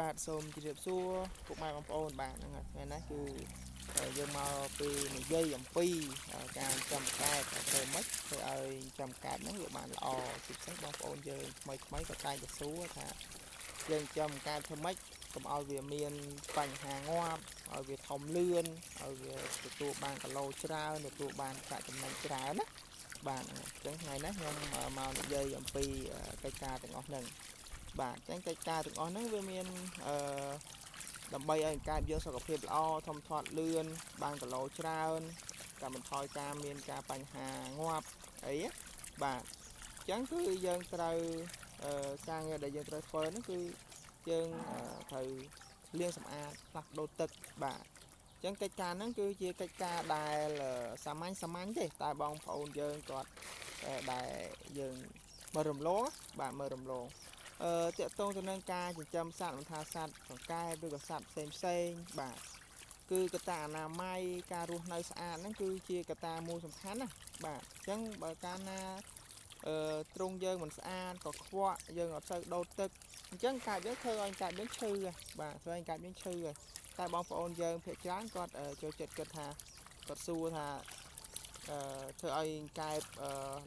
បាទសូមជម្រាបសួរពុកម៉ែបងប្អូនបាទហ្នឹងហើយថ្ងៃនេះគឺយើងមកពីនិយាយអំពីការចំកែបធ្វើម៉េចធ្វើឲ្យចំកែបហ្នឹងវាបានល្អជាពិសេសបងប្អូនយើងថ្មីក៏តែងតែសួរថាយើងចំកែបធ្វើម៉េចកុំឲ្យវាមានបញ្ហាងាប់ឲ្យវាធំលឿនឲ្យវាទទួលបានគីឡូច្រើនទទួលបានប្រាក់ចំណេញច្រើនណាបាទអញ្ចឹងថ្ងៃនេះខ្ញុំមកនិយាយអំពីកិច្ចការទាំងអស់ហ្នឹងបាទអញ្ចឹងកិច្ចការទាំងអស់ហ្នឹងវាមានដើម្បីឲ្យកាយយើងសុខភាពល្អធំធាត់លឿនបានគីឡូច្រើនកាត់បន្ថយការមានការបញ្ហាងាប់អីបាទអញ្ចឹងគឺយើងត្រូវការងារដែលយើងត្រូវធ្វើហ្នឹងគឺយើងត្រូវលាងសម្អាតផ្លាស់ប្ដូរទឹកបាទអញ្ចឹងកិច្ចការហ្នឹងគឺជាកិច្ចការដែលសាមញ្ញទេតែបងប្អូនយើងគាត់ដែលយើងមើលរំលងបាទមើលរំលងតាក់ទងទៅនឹងការចិញ្ចឹមសត្វមិនថាសត្វកង្កែបឬក៏សត្វផ្សេងបាទគឺកត្តាអនាម័យការរស់នៅស្អាតហ្នឹងគឺជាកត្តាមួយសំខាន់ណាបាទអញ្ចឹងបើកាលណាទ្រុងយើងមិនស្អាតក៏ខ្វក់យើងអត់សូវដូរទឹកអញ្ចឹងកាយយើងធ្វើឲ្យកាយយើងឈឺបាទធ្វើឲ្យកាយយើងឈឺតែបងប្អូនយើងភាគច្រើនគាត់ចូលចិត្តគិតថាគាត់សួរថាធ្វើឲ្យកែប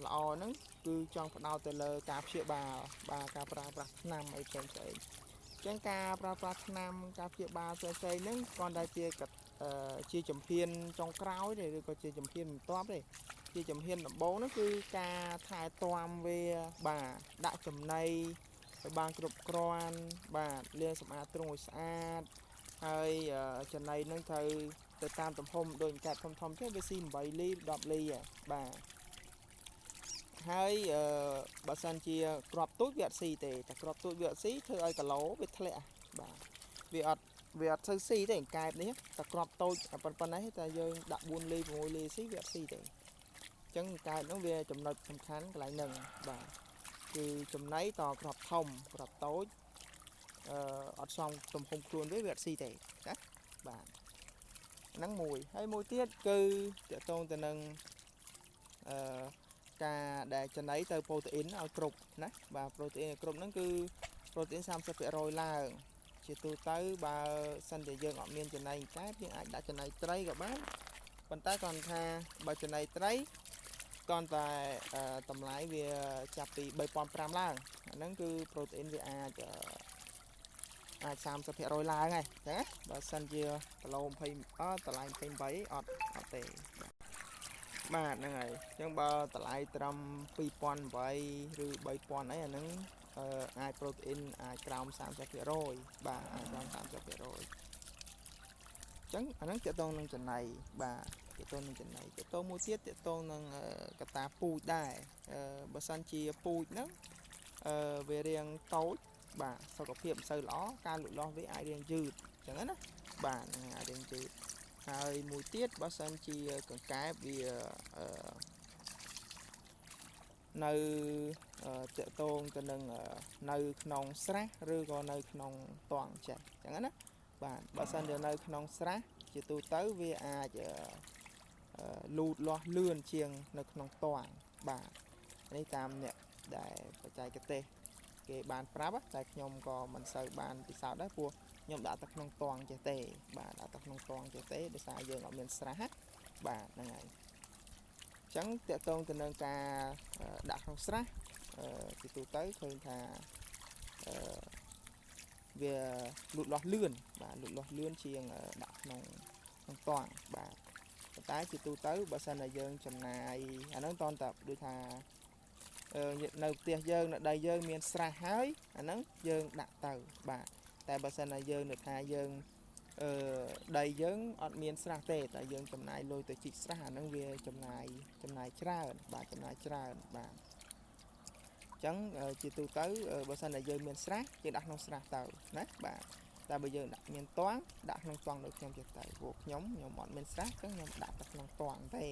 ល្អហ្នឹងគឺចង់ផ្ដោតទៅលើការព្យាបាលបាទការប្រើប្រាស់ថ្នាំអីផ្សេងអញ្ចឹងការប្រើប្រាស់ថ្នាំការព្យាបាលផ្សេងហ្នឹងគ្រាន់តែជាជំហានចុងក្រោយទេឬក៏ជាជំហានបន្ទាប់ទេជាជំហានដំបូងហ្នឹងគឺការថែទាំវាបាទដាក់ចំណីឲ្យបានគ្រប់គ្រាន់បាទលាងសម្អាតទ្រុងឲ្យស្អាតហើយចំណីហ្នឹងត្រូវទៅតាមទំហំដូចកែបធំទេវាស៊ី8លី10លីបាទហើយបើសិនជាក្របទូចវាអត់ស៊ីទេតែក្របទូចវាអត់ស៊ីធ្វើឲ្យគីឡូវាធ្លាក់បាទវាអត់សូវស៊ីទេកែបនេះតែក្របតូចប៉ុណ្ណេះតែយើងដាក់4លី6លីស៊ីវាអត់ស៊ីទេអញ្ចឹងកែបនោះវាចំណុចសំខាន់កន្លែងហ្នឹងបាទគឺចំណីតក្របធំក្របតូចអត់សមទំហំខ្លួនវាអត់ស៊ីទេណាបាទហ្នឹងមួយហើយមួយទៀតគឺតកតងទៅនឹងការដែលចំណីទៅប្រូតេអ៊ីនឲ្យគ្រប់ណាបាទប្រូតេអ៊ីនឲ្យគ្រប់ហ្នឹងគឺប្រូតេអ៊ីន 30% ឡើងជាទូទៅបើសិនជាយើងអត់មានចំណីកែបយើងអាចដាក់ចំណីត្រីក៏បានប៉ុន្តែគាត់ថាបើចំណីត្រីគាត់តែតម្លៃវាចាប់ពី 3,500 ឡើងអាហ្នឹងគឺប្រូតេអ៊ីនវាអាច30% ឡើងហើយអញ្ចឹងបើសិនជាគីឡូ20តម្លៃ28អត់ទេបាទហ្នឹងហើយអញ្ចឹងបើតម្លៃត្រឹម2008ឬ3000អីអាហ្នឹងអាចប្រូតេអ៊ីនអាចក្រោម 30% បាទអាចក្រោម 30% អញ្ចឹងអាហ្នឹងទាក់ទងនឹងចំណីបាទទាក់ទងនឹងចំណីទាក់ទងមួយទៀតទាក់ទងនឹងកត្តាពូជដែរបើសិនជាពូជហ្នឹងវារាងតូចបាទសុខភាពមិនសូវល្អការលូតលាស់វាអាចរាងយឺតអញ្ចឹងណាបាទហ្នឹងអាចរាងយឺតហើយមួយទៀតបើសិនជាកង្កែបវានៅតាក់ទងទៅនឹងនៅក្នុងស្រះឬក៏នៅក្នុងតង់ចេះអញ្ចឹងណាបាទបើសិនជានៅក្នុងស្រះជាទូទៅវាអាចលូតលាស់លឿនជាងនៅក្នុងតង់បាទនេះតាមអ្នកដែលបច្ចេកទេសគេបានប្រាប់តែខ្ញុំក៏មិនសូវបានពិសោធន៍ដែរព្រោះខ្ញុំដាក់ទៅក្នុងតង់ចេះទេបាទដាក់ទៅក្នុងតង់ចេះទេដោយសារយើងអត់មានស្រះបាទហ្នឹងហើយអញ្ចឹងតកតងទៅនឹងការដាក់ក្នុងស្រះជាទូទៅឃើញថាវាលូតលាស់លឿនបាទលូតលាស់លឿនជាងដាក់ក្នុងតង់បាទប៉ុន្តែជាទូទៅបើសិនតែយើងចំណាយអាហ្នឹងតតែដូចថានៅផ្ទះយើងនៅដៃយើងមានស្រះហើយអាហ្នឹងយើងដាក់ទៅបាទតែបើសិនតែយើងនៅថាយើងដីយើងអត់មានស្រះទេតែយើងចំណាយលុយទៅជីកស្រះអាហ្នឹងវាចំណាយច្រើនបាទចំណាយច្រើនបាទអញ្ចឹងជាទូទៅបើសិនតែយើងមានស្រះយើងដាក់ក្នុងស្រះទៅណាបាទតែបើយើងដាក់មានតង់ដាក់ក្នុងតង់ដូចខ្ញុំចេះទៅពួកខ្ញុំអត់មានស្រះអញ្ចឹងខ្ញុំដាក់ទៅក្នុងតង់ទេ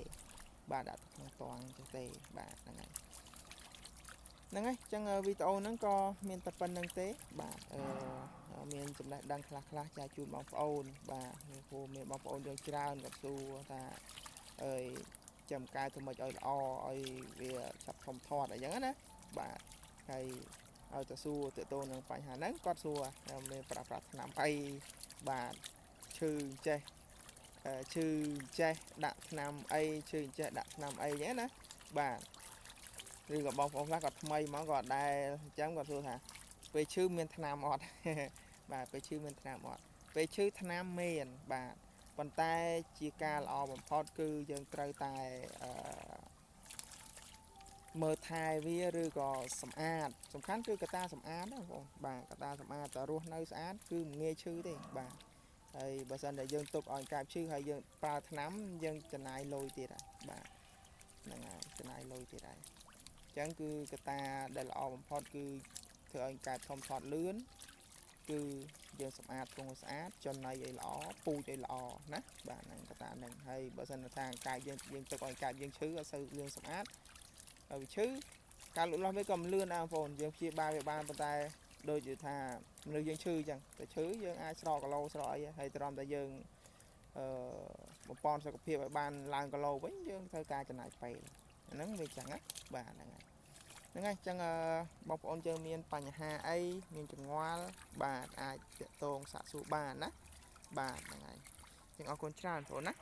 បាទដាក់ទៅក្នុងតង់ចេះទេបាទហ្នឹងហើយហ្នឹងហើយអញ្ចឹងវីដេអូហ្នឹងក៏មានតែប៉ុណ្្នឹងទេបាទមានចំណេះដឹងខ្លះចែកជូនបងប្អូនបាទព្រោះមានបងប្អូនយើងច្រើនគាត់សួរថាចំកែធ្វើម៉េចឲ្យល្អឲ្យវាឆាប់ធំធាត់អញ្ចឹងណាបាទហើយ ឲ្យទៅសួរទៅតូននឹងបញ្ហាហ្នឹងគាត់សួរមានប្រាថ្នាអីបាទឈឺចេះឈឺចេះដាក់ថ្នាំអីឈឺចេះដាក់ថ្នាំអីចឹងណាបាទឬក៏បងប្អូនខ្លះគាត់ថ្មីមកគាត់ដែរអញ្ចឹងគាត់សួរថាពេលឈឺមានថ្នាំអត់ បាទពេលឈឺមានថ្នាំអត់ពេលឈឺថ្នាំមានបាទប៉ុន្តែជាការល្អបំផុតគឺយើងត្រូវតែមើលថែវាឬក៏សម្អាតសំខាន់គឺកត្តាសម្អាតណាបងប្អូនបាទកត្តាសម្អាតតែរស់នៅស្អាតគឺមិនងាយឈឺទេបាទហើយបើសិនតែយើងទុកឲ្យកើតឈឺហើយយើងប្រើថ្នាំយើងចំណាយលុយទៀតហើយបាទហ្នឹងហើយចំណាយលុយទៀតហើយអញ្ចឹងគឺកត្តាដែលល្អបំផុតគឺធ្វើឲ្យកើតធំធាត់លឿនគឺយើងសម្អាតទ្រង់ស្អាតចំណីឲ្យល្អពូជឲ្យល្អណាបាទហ្នឹងកត្តាហ្នឹងហើយបើសិនថាកាយយើងទុកឲ្យកាយយើងឈឺអត់សូវលឿនសម្អាតហើយវាឈឺការលូតលាស់វាក៏មិនលឿនដែរបងប្អូនយើងព្យាបាលវាបានប៉ុន្តែដូចជាថាមនុស្សយើងឈឺអញ្ចឹងតែឈឺយើងអាចស្រកគីឡូស្រកអីហើយត្រឹមតែយើងបំពន់សុខភាពឲ្យបានឡើងគីឡូវិញយើងត្រូវការចំណាយពេលហ្នឹងវាអញ្ចឹងណាបាទហ្នឹងហើយហ្នឹងហើយអញ្ចឹងបងប្អូនយើងមានបញ្ហាអីមានចង្វល់បាទអាចតាក់ទងសាកសួរបានណាបាទហ្នឹងហើយអញ្ចឹងអរគុណច្រើនបងប្អូនណា